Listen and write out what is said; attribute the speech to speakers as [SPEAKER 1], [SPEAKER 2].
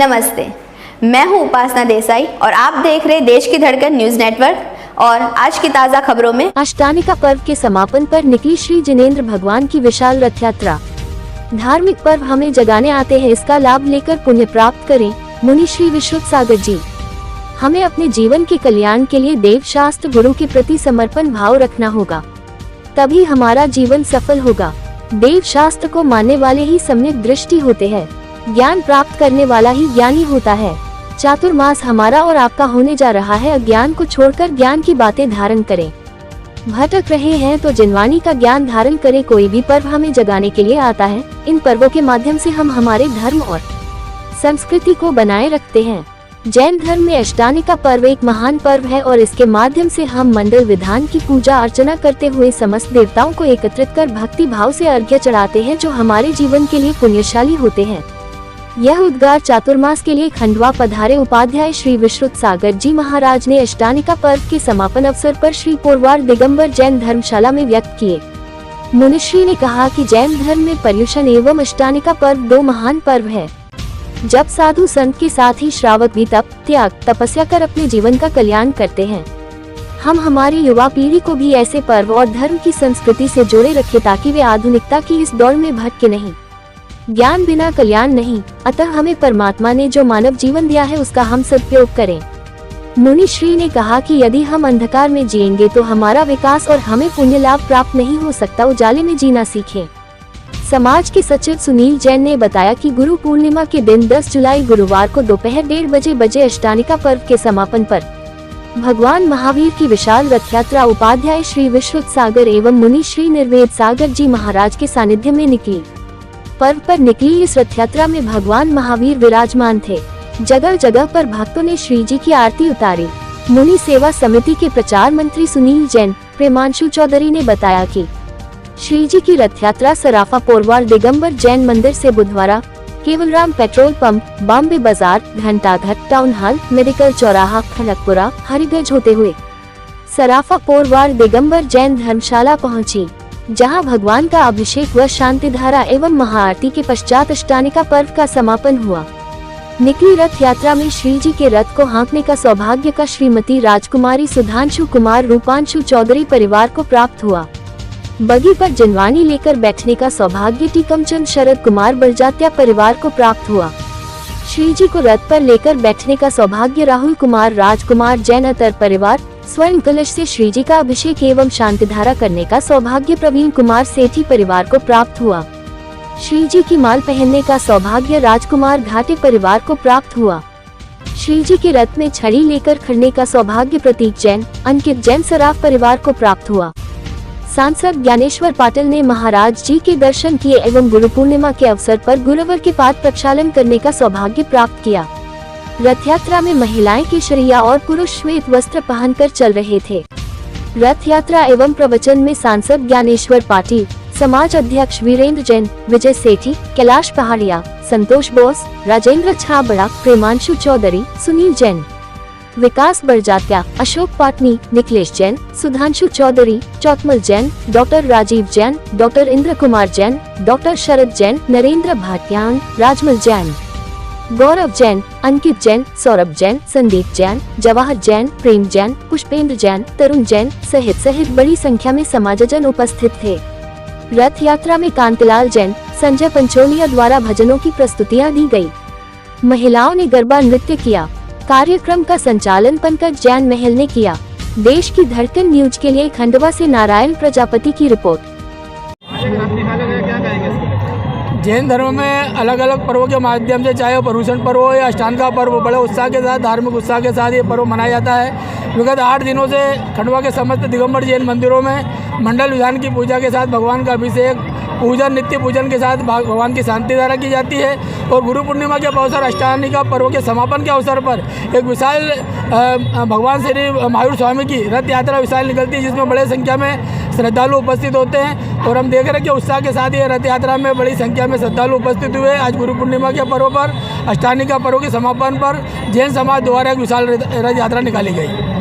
[SPEAKER 1] नमस्ते, मैं हूं उपासना देसाई और आप देख रहे देश की धड़कन न्यूज नेटवर्क। और आज की ताज़ा खबरों में
[SPEAKER 2] अष्टानिका पर्व के समापन पर निकली श्री जिनेंद्र भगवान की विशाल रथ यात्रा। धार्मिक पर्व हमें जगाने आते हैं, इसका लाभ लेकर पुण्य प्राप्त करें, मुनि श्री विश्रुत सागर जी। हमें अपने जीवन के कल्याण के लिए देव शास्त्र गुरु के प्रति समर्पण भाव रखना होगा, तभी हमारा जीवन सफल होगा। देव शास्त्र को मानने वाले ही सम्यक दृष्टि होते हैं, ज्ञान प्राप्त करने वाला ही ज्ञानी होता है। चातुर्मास हमारा और आपका होने जा रहा है, अज्ञान को छोड़कर ज्ञान की बातें धारण करें। भटक रहे हैं तो जिनवाणी का ज्ञान धारण करें। कोई भी पर्व हमें जगाने के लिए आता है। इन पर्वों के माध्यम से हम हमारे धर्म और संस्कृति को बनाए रखते हैं। जैन धर्म में अष्टानिका पर्व एक महान पर्व है और इसके माध्यम से हम मंडल विधान की पूजा अर्चना करते हुए समस्त देवताओं को एकत्रित कर भक्ति भाव से अर्घ्य चढ़ाते हैं, जो हमारे जीवन के लिए पुण्यशाली होते हैं। यह उद्गार चातुर्मास के लिए खंडवा पधारे उपाध्याय श्री विश्रुत सागर जी महाराज ने अष्टानिका पर्व के समापन अवसर पर श्री पोरवार दिगंबर जैन धर्मशाला में व्यक्त किए। मुनिश्री ने कहा कि जैन धर्म में पर्युषण एवं अष्टानिका पर्व दो महान पर्व है। जब साधु संत के साथ ही श्रावक भी तप त्याग तपस्या कर अपने जीवन का कल्याण करते हैं। हम हमारी युवा पीढ़ी को भी ऐसे पर्व और धर्म की संस्कृति से जोड़े रखें, ताकि वे आधुनिकता की इस दौड़ में भटके नहीं। ज्ञान बिना कल्याण नहीं, अतः हमें परमात्मा ने जो मानव जीवन दिया है उसका हम सदुपयोग करें। मुनि श्री ने कहा कि यदि हम अंधकार में जिएंगे तो हमारा विकास और हमें पुण्य लाभ प्राप्त नहीं हो सकता। उजाले में जीना सीखें। समाज के सचिव सुनील जैन ने बताया कि गुरु पूर्णिमा के दिन 10 जुलाई गुरुवार को दोपहर 1:30 बजे अष्टानिका पर्व के समापन पर भगवान महावीर की विशाल रथ यात्रा उपाध्याय श्री विश्रुत सागर एवं मुनि श्री निर्वेद सागर जी महाराज के सानिध्य में निकली। पर्व पर निकली इस रथ यात्रा में भगवान महावीर विराजमान थे। जगह जगह पर भक्तों ने श्री जी की आरती उतारी। मुनि सेवा समिति के प्रचार मंत्री सुनील जैन प्रेमांशु चौधरी ने बताया कि श्री जी की रथ यात्रा सराफा पोरवार दिगंबर जैन मंदिर से बुधवारा केवलराम पेट्रोल पंप, बॉम्बे बाजार, घंटाघर, टाउन हॉल, मेडिकल चौराहा, खड़गपुरा, हरिगंज होते हुए सराफा पोरवार दिगंबर जैन धर्मशाला पहुंची, जहां भगवान का अभिषेक व शांति धारा एवं महाआरती के पश्चात अष्टानिका पर्व का समापन हुआ। निकली रथ यात्रा में श्री जी के रथ को हाँकने का सौभाग्य का श्रीमती राजकुमारी सुधांशु कुमार रूपांशु चौधरी परिवार को प्राप्त हुआ। बगी पर जिनवानी लेकर बैठने का सौभाग्य टीकमचंद शरद कुमार बरजात्या परिवार को प्राप्त हुआ। श्री जी को रथ पर लेकर बैठने का सौभाग्य राहुल कुमार राजकुमार जैन अतर परिवार, स्वर्ण कलश से श्री जी का अभिषेक एवं शांति धारा करने का सौभाग्य प्रवीण कुमार सेठी परिवार को प्राप्त हुआ। श्री जी की माल पहनने का सौभाग्य राजकुमार घाटे परिवार को प्राप्त हुआ। श्री जी के रथ में छड़ी लेकर खड़ने का सौभाग्य प्रतीक जैन, अंकित जैन सराफ परिवार को प्राप्त हुआ। सांसद ज्ञानेश्वर पाटिल ने महाराज जी के दर्शन किए एवं गुरु पूर्णिमा के अवसर पर गुरुवर के पाद प्रक्षालन करने का सौभाग्य प्राप्त किया। रथ यात्रा में महिलाएं केशरिया और पुरुष श्वेत वस्त्र पहनकर चल रहे थे। रथ यात्रा एवं प्रवचन में सांसद ज्ञानेश्वर पाटिल, समाज अध्यक्ष Virendra Jain, Vijay Sethi, Kailash Paharia, Santosh Bose, Rajendra Chhabra, Premanshu Chaudhary, Sunil Jain, Vikas Barjatya, Ashok Patni, Nikhilesh Jain, Sudhanshu Chaudhary, Chautmal Jain, doctor Rajiv Jain, doctor Indra Kumar Jain, doctor Sharad Jain, Narendra Bhatiyan, Rajmal Jain, Gaurav Jain, Ankit Jain, Saurabh Jain, Sandeep Jain, Jawahar Jain, Prem Jain, Pushpendra Jain, Tarun Jain सहित बड़ी संख्या में समाजजन उपस्थित थे। रथ यात्रा में कांतिलाल जैन, संजय पंचोलिया द्वारा भजनों की प्रस्तुतियां दी गई। महिलाओं ने गरबा नृत्य किया। कार्यक्रम का संचालन पंकज जैन महल ने किया। देश की धड़कन न्यूज के लिए खंडवा से नारायण प्रजापति की रिपोर्ट।
[SPEAKER 3] जैन धर्म में अलग अलग पर्वों के माध्यम से, चाहे वो पर्युषण पर्व हो या अष्टानिका पर्व, बड़े उत्साह के साथ, धार्मिक उत्साह के साथ ये पर्व मनाया जाता है। विगत 8 दिनों से खंडवा के समस्त दिगंबर जैन मंदिरों में मंडल विधान की पूजा के साथ भगवान का अभिषेक, पूजन, नित्य पूजन के साथ भगवान की शांति धारा की जाती है। और गुरु पूर्णिमा के अवसर अष्टानिका पर्व के समापन के अवसर पर एक विशाल भगवान श्री महावीर स्वामी की रथ यात्रा विशाल निकलती है, जिसमें बड़े संख्या में श्रद्धालु उपस्थित होते हैं। और हम देख रहे हैं कि उत्साह के साथ ये रथ यात्रा में बड़ी संख्या में श्रद्धालु उपस्थित हुए। आज गुरु पूर्णिमा के पर्व पर, अष्टानिका पर्व के समापन पर जैन समाज द्वारा एक विशाल रथ यात्रा निकाली गई।